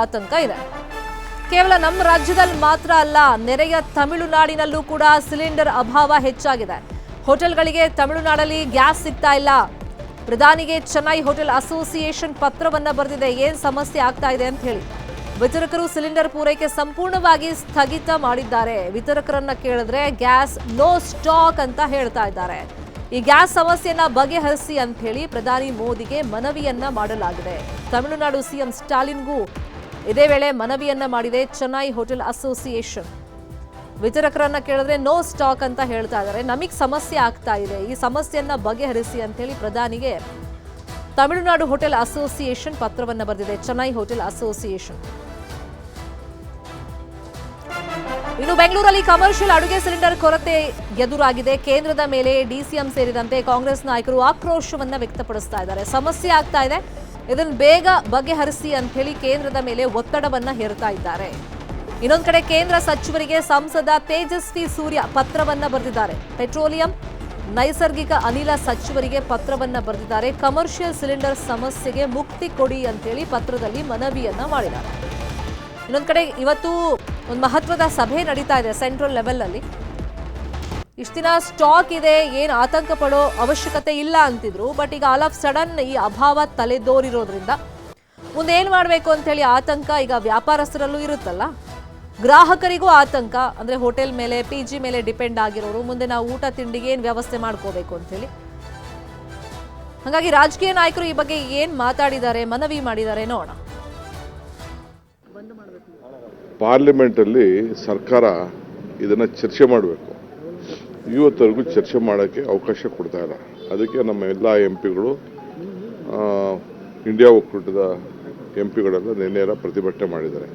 ಆತಂಕ ಇದೆ. ಕೇವಲ ನಮ್ಮ ರಾಜ್ಯದಲ್ಲಿ ಮಾತ್ರ ಅಲ್ಲ, ನೆರೆಯ ತಮಿಳುನಾಡಿನಲ್ಲೂ ಕೂಡ ಸಿಲಿಂಡರ್ ಅಭಾವ ಹೆಚ್ಚಾಗಿದೆ. ಹೋಟೆಲ್ಗಳಿಗೆ ತಮಿಳುನಾಡಲ್ಲಿ ಗ್ಯಾಸ್ ಸಿಗ್ತಾ ಇಲ್ಲ. ಪ್ರಧಾನಿಗೆ ಚೆನ್ನೈ ಹೋಟೆಲ್ ಅಸೋಸಿಯೇಷನ್ ಪತ್ರವನ್ನ ಬರೆದಿದೆ. ಏನ್ ಸಮಸ್ಯೆ ಆಗ್ತಾ ಇದೆ ಅಂತ ಹೇಳಿ. ವಿತರಕರು ಸಿಲಿಂಡರ್ ಪೂರೈಕೆ ಸಂಪೂರ್ಣವಾಗಿ ಸ್ಥಗಿತ ಮಾಡಿದ್ದಾರೆ. ವಿತರಕರನ್ನ ಕೇಳಿದ್ರೆ ಗ್ಯಾಸ್ ನೋ ಸ್ಟಾಕ್ ಅಂತ ಹೇಳ್ತಾ ಇದ್ದಾರೆ. ಈ ಗ್ಯಾಸ್ ಸಮಸ್ಯೆಯನ್ನ ಬಗೆಹರಿಸಿ ಅಂತ ಹೇಳಿ ಪ್ರಧಾನಿ ಮೋದಿಗೆ ಮನವಿಯನ್ನ ಮಾಡಲಾಗಿದೆ. ತಮಿಳುನಾಡು ಸಿಎಂ ಸ್ಟಾಲಿನ್ಗೂ ಇದೇ ವೇಳೆ ಮನವಿಯನ್ನ ಮಾಡಿದೆ ಚೆನ್ನೈ ಹೋಟೆಲ್ ಅಸೋಸಿಯೇಷನ್. ವಿತರಕರನ್ನ ಕೇಳಿದ್ರೆ ನೋ ಸ್ಟಾಕ್ ಅಂತ ಹೇಳ್ತಾ ಇದ್ದಾರೆ. ನಮಗೆ ಸಮಸ್ಯೆ ಆಗ್ತಾ ಇದೆ, ಈ ಸಮಸ್ಯೆಯನ್ನ ಬಗೆಹರಿಸಿ ಅಂತ ಹೇಳಿ ಪ್ರಧಾನಿಗೆ ತಮಿಳುನಾಡು ಹೋಟೆಲ್ ಅಸೋಸಿಯೇಷನ್ ಪತ್ರವನ್ನ ಬರೆದಿದೆ. Chennai hotel association. ಇನ್ನು ಬೆಂಗಳೂರಲ್ಲಿ ಕಮರ್ಷಿಯಲ್ ಅಡುಗೆ ಸಿಲಿಂಡರ್ ಕೊರತೆ ಎದುರಾಗಿದೆ. ಕೇಂದ್ರದ ಮೇಲೆ ಡಿಸಿಎಂ ಸೇರಿದಂತೆ ಕಾಂಗ್ರೆಸ್ ನಾಯಕರು ಆಕ್ರೋಶವನ್ನ ವ್ಯಕ್ತಪಡಿಸ್ತಾ ಇದ್ದಾರೆ. ಸಮಸ್ಯೆ ಆಗ್ತಾ ಇದೆ, ಇದನ್ನು ಬೇಗ ಬಗೆಹರಿಸಿ ಅಂತ ಹೇಳಿ ಕೇಂದ್ರದ ಮೇಲೆ ಒತ್ತಡವನ್ನ ಹೇರ್ತಾ ಇದ್ದಾರೆ. ಇನ್ನೊಂದು ಕಡೆ ಕೇಂದ್ರ ಸಚಿವರಿಗೆ ಸಂಸದ ತೇಜಸ್ವಿ ಸೂರ್ಯ ಪತ್ರವನ್ನ ಬರೆದಿದ್ದಾರೆ. ಪೆಟ್ರೋಲಿಯಂ, ನೈಸರ್ಗಿಕ ಅನಿಲ ಸಚಿವರಿಗೆ ಪತ್ರವನ್ನ ಬರೆದಿದ್ದಾರೆ. ಕಮರ್ಷಿಯಲ್ ಸಿಲಿಂಡರ್ ಸಮಸ್ಯೆಗೆ ಮುಕ್ತಿ ಕೊಡಿ ಅಂತ ಹೇಳಿ ಪತ್ರದಲ್ಲಿ ಮನವಿಯನ್ನ ಮಾಡಿದ್ದಾರೆ. ಇನ್ನೊಂದು ಕಡೆ ಇವತ್ತು ಒಂದು ಮಹತ್ವದ ಸಭೆ ನಡೀತಾ ಇದೆ ಸೆಂಟ್ರಲ್ ಲೆವೆಲ್ ಅಲ್ಲಿ. ಇಷ್ಟು ದಿನ ಸ್ಟಾಕ್ ಇದೆ, ಏನು ಆತಂಕ ಪಡೋ ಅವಶ್ಯಕತೆ ಇಲ್ಲ ಅಂತಿದ್ರು. ಬಟ್ ಈಗ ಆಲ್ ಆಫ್ ಸಡನ್ ಈ ಅಭಾವ ತಲೆದೋರಿರೋದ್ರಿಂದ ಮುಂದೆ ಏನು ಮಾಡಬೇಕು ಅಂತ ಹೇಳಿ ಆತಂಕ ಈಗ ವ್ಯಾಪಾರಸ್ಥರಲ್ಲೂ ಇರುತ್ತಲ್ಲ, ಗ್ರಾಹಕರಿಗೂ ಆತಂಕ. ಅಂದ್ರೆ ಹೋಟೆಲ್ ಮೇಲೆ, PG ಮೇಲೆ ಡಿಪೆಂಡ್ ಆಗಿರೋರು ಮುಂದೆ ನಾವು ಊಟ ತಿಂಡಿಗೆ ಏನು ವ್ಯವಸ್ಥೆ ಮಾಡ್ಕೋಬೇಕು ಅಂತ ಹೇಳಿ. ಹಾಗಾಗಿ ರಾಜಕೀಯ ನಾಯಕರು ಈ ಬಗ್ಗೆ ಏನ್ ಮಾತಾಡಿದ್ದಾರೆ, ಮನವಿ ಮಾಡಿದ್ದಾರೆ ನೋಡೋಣ. ಪಾರ್ಲಿಮೆಂಟ್ ಅಲ್ಲಿ ಸರ್ಕಾರ ಇದನ್ನ ಚರ್ಚೆ ಮಾಡಬೇಕು. ಇವತ್ತರೆಗೂ ಚರ್ಚೆ ಮಾಡೋಕ್ಕೆ ಅವಕಾಶ ಕೊಡ್ತಾ ಇಲ್ಲ. ಅದಕ್ಕೆ ನಮ್ಮ ಎಲ್ಲ ಎಂಪಿಗಳು, ಇಂಡಿಯಾ ಒಕ್ಕೂಟದ ಎಂಪಿಗಳೆಲ್ಲ ನಿನ್ನೆ ಪ್ರತಿಭಟನೆ ಮಾಡಿದ್ದಾರೆ.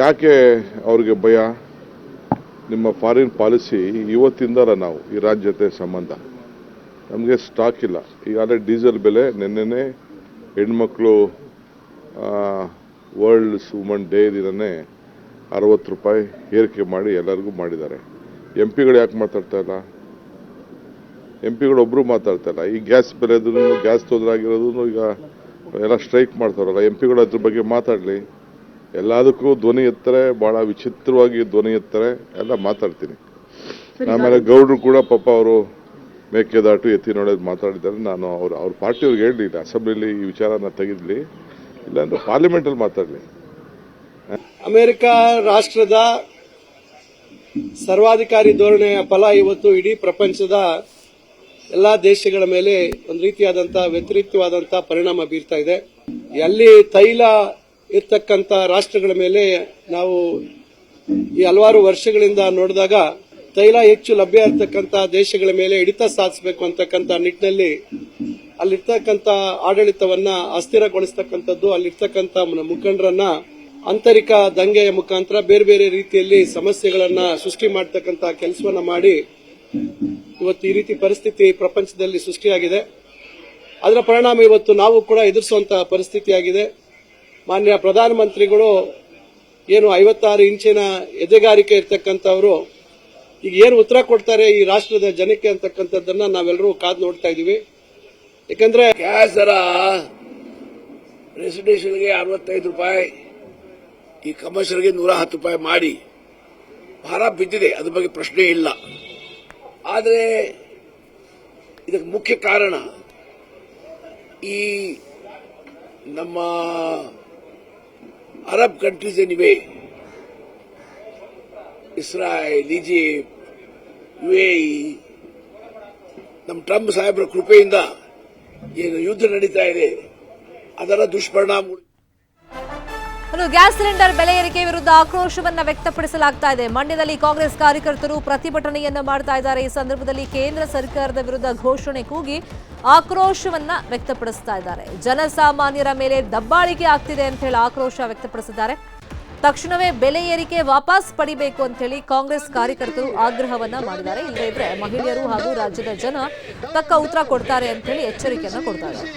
ಯಾಕೆ ಅವ್ರಿಗೆ ಭಯ? ನಿಮ್ಮ ಫಾರಿನ್ ಪಾಲಿಸಿ ಇವತ್ತಿಂದಲ್ಲ ನಾವು ಈ ರಾಜ್ಯತೆ ಸಂಬಂಧ. ನಮಗೆ ಸ್ಟಾಕ್ ಇಲ್ಲ. ಈಗಾಗಲೇ ಡೀಸೆಲ್ ಬೆಲೆ ನಿನ್ನೆನೇ ಹೆಣ್ಮಕ್ಳು ವರ್ಲ್ಡ್ ವುಮನ್ ಡೇ ದಿನನೇ 60 ರೂಪಾಯಿ ಏರಿಕೆ ಮಾಡಿ ಎಲ್ಲರಿಗೂ ಮಾಡಿದ್ದಾರೆ. ಎಂಪಿಗಳು ಯಾಕೆ ಮಾತಾಡ್ತಾ ಇಲ್ಲ? ಎಂಪಿಗಳು ಒಬ್ಬರು ಮಾತಾಡ್ತಾ ಇಲ್ಲ. ಈ ಗ್ಯಾಸ್ ಬೆಲೆದು, ಗ್ಯಾಸ್ ತೊಂದರೆ ಆಗಿರೋದು ಈಗ ಎಲ್ಲ ಸ್ಟ್ರೈಕ್ ಮಾಡ್ತಾರಲ್ಲ, ಎಂಪಿಗಳು ಅದ್ರ ಬಗ್ಗೆ ಮಾತಾಡಲಿ. ಎಲ್ಲದಕ್ಕೂ ಧ್ವನಿ ಎತ್ತಾರೆ, ಬಹಳ ವಿಚಿತ್ರವಾಗಿ ಧ್ವನಿ ಎತ್ತಾರೆ. ಎಲ್ಲ ಮಾತಾಡ್ತೀನಿ. ಆಮೇಲೆ ಗೌಡ್ರು ಕೂಡ ಪಾಪ ಅವರು ಮೇಕೆದಾಟು ಎತ್ತಿ ನೋಡೋದು ಮಾತಾಡಿದ್ದಾರೆ. ನಾನು ಅವ್ರ ಪಾರ್ಟಿಯವ್ರಿಗೆ ಹೇಳಲಿಲ್ಲ, ಅಸೆಂಬ್ಲಿಲಿ ಈ ವಿಚಾರನ ತೆಗೆದ್ಲಿ, ಇಲ್ಲಾಂದ್ರೆ ಪಾರ್ಲಿಮೆಂಟಲ್ಲಿ ಮಾತಾಡಲಿ. ಅಮೆರಿಕ ರಾಷ್ಟ್ರದ ಸರ್ವಾಧಿಕಾರಿ ಧೋರಣೆಯ ಫಲ ಇವತ್ತು ಇಡೀ ಪ್ರಪಂಚದ ಎಲ್ಲಾ ದೇಶಗಳ ಮೇಲೆ ಒಂದು ರೀತಿಯಾದಂತಹ ವ್ಯತಿರಿಕ್ತವಾದಂತಹ ಪರಿಣಾಮ ಬೀರ್ತಾ ಇದೆ. ಎಲ್ಲಿ ತೈಲ ಇರ್ತಕ್ಕಂಥ ರಾಷ್ಟ್ರಗಳ ಮೇಲೆ ನಾವು ಈ ಹಲವಾರು ವರ್ಷಗಳಿಂದ ನೋಡಿದಾಗ ತೈಲ ಹೆಚ್ಚು ಲಭ್ಯ ಇರತಕ್ಕಂಥ ದೇಶಗಳ ಮೇಲೆ ಹಿಡಿತ ಸಾಧಿಸಬೇಕು ಅಂತಕ್ಕಂಥ ನಿಟ್ಟಿನಲ್ಲಿ ಅಲ್ಲಿರ್ತಕ್ಕಂಥ ಆಡಳಿತವನ್ನ ಅಸ್ಥಿರಗೊಳಿಸತಕ್ಕಂಥದ್ದು, ಅಲ್ಲಿರ್ತಕ್ಕಂಥ ಮುಖಂಡರನ್ನ ಆಂತರಿಕ ದಂಗೆಯ ಮುಖಾಂತರ ಬೇರೆ ಬೇರೆ ರೀತಿಯಲ್ಲಿ ಸಮಸ್ಯೆಗಳನ್ನ ಸೃಷ್ಟಿ ಮಾಡತಕ್ಕಂಥ ಕೆಲಸವನ್ನ ಮಾಡಿ ಇವತ್ತು ಈ ರೀತಿ ಪರಿಸ್ಥಿತಿ ಪ್ರಪಂಚದಲ್ಲಿ ಸೃಷ್ಟಿಯಾಗಿದೆ. ಅದರ ಪರಿಣಾಮ ಇವತ್ತು ನಾವು ಕೂಡ ಎದುರಿಸುವಂತಹ ಪರಿಸ್ಥಿತಿಯಾಗಿದೆ. ಮಾನ್ಯ ಪ್ರಧಾನಮಂತ್ರಿಗಳು ಏನು 56 ಇಂಚಿನ ಎದೆಗಾರಿಕೆ ಇರ್ತಕ್ಕಂಥವ್ರು ಈಗ ಏನು ಉತ್ತರ ಕೊಡ್ತಾರೆ ಈ ರಾಷ್ಟ್ರದ ಜನಕ್ಕೆ ಅಂತಕ್ಕಂಥದ್ದನ್ನ ನಾವೆಲ್ಲರೂ ಕಾದು ನೋಡ್ತಾ ಇದೀವಿ. ಯಾಕಂದ್ರೆ ಗ್ಯಾಸ್ ದರ ರೆಸಿಡೆನ್ಷಿಯಲ್ಗೆ 65 ರೂಪಾಯಿ, ಈ ಕಮರ್ಷಿಯಲ್ಗೆ 110 ರೂಪಾಯಿ ಮಾಡಿ ಭಾರ ಬಿದ್ದಿದೆ. ಅದ್ರ ಬಗ್ಗೆ ಪ್ರಶ್ನೆ ಇಲ್ಲ. ಆದರೆ ಇದಕ್ಕೆ ಮುಖ್ಯ ಕಾರಣ ಈ ನಮ್ಮ ಅರಬ್ ಕಂಟ್ರೀಸ್ ಏನಿವೆ, ಇಸ್ರಾಯೇಲ್, ಈಜಿಪ್ಟ್, UAE, ನಮ್ಮ ಟ್ರಂಪ್ ಸಾಹೇಬರ ಕೃಪೆಯಿಂದ ಏನು ಯುದ್ಧ ನಡೀತಾ ಇದೆ ಅದರ ದುಷ್ಪರಿಣಾಮಗಳು. ಗ್ಯಾಸ್ ಸಿಲಿಂಡರ್ ಬೆಲೆ ಏರಿಕೆ ವಿರುದ್ಧ ಆಕ್ರೋಶವನ್ನ ವ್ಯಕ್ತಪಡಿಸಲಾಗ್ತಾ ಇದೆ. ಮಂಡ್ಯದಲ್ಲಿ ಕಾಂಗ್ರೆಸ್ ಕಾರ್ಯಕರ್ತರು ಪ್ರತಿಭಟನೆಯನ್ನ ಮಾಡ್ತಾ ಇದ್ದಾರೆ. ಈ ಸಂದರ್ಭದಲ್ಲಿ ಕೇಂದ್ರ ಸರ್ಕಾರದ ವಿರುದ್ಧ ಘೋಷಣೆ ಕೂಗಿ ಆಕ್ರೋಶವನ್ನ ವ್ಯಕ್ತಪಡಿಸ್ತಾ ಇದ್ದಾರೆ. ಜನಸಾಮಾನ್ಯರ ಮೇಲೆ ದಬ್ಬಾಳಿಕೆ ಆಗ್ತಿದೆ ಅಂತ ಹೇಳಿ ಆಕ್ರೋಶ ವ್ಯಕ್ತಪಡಿಸಿದ್ದಾರೆ. ತಕ್ಷಣವೇ ಬೆಲೆ ಏರಿಕೆ ವಾಪಸ್ ಪಡಿಬೇಕು ಅಂತ ಹೇಳಿ ಕಾಂಗ್ರೆಸ್ ಕಾರ್ಯಕರ್ತರು ಆಗ್ರಹವನ್ನ ಮಾಡಿದ್ದಾರೆ. ಇಲ್ಲದೇ ಇದ್ರೆ ಮಹಿಳೆಯರು ಹಾಗೂ ರಾಜ್ಯದ ಜನ ತಕ್ಕ ಉತ್ತರ ಕೊಡ್ತಾರೆ ಅಂತ ಹೇಳಿ ಎಚ್ಚರಿಕೆಯನ್ನ ಕೊಡ್ತಾ ಇದ್ದಾರೆ.